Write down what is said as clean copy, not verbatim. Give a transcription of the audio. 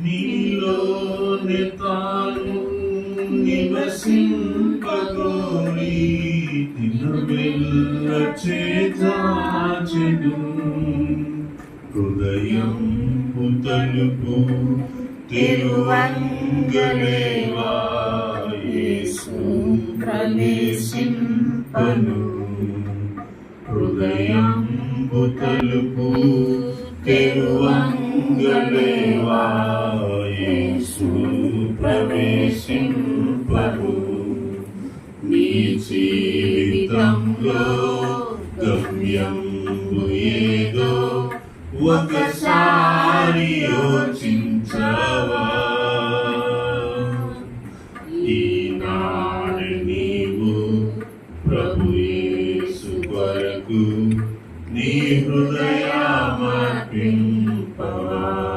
నీలోనే తాను నివసింపగోరి దినమెల్ల చేజాచెను. హృదయం తలుపు తెరువంగలేవా యేసు ప్రవేశింపను. హృదయం తలుపు తెరువంగలేవా యేసు ప్రవేశింపను. నీ జీవితంలో గమ్యం ఏదో ఒక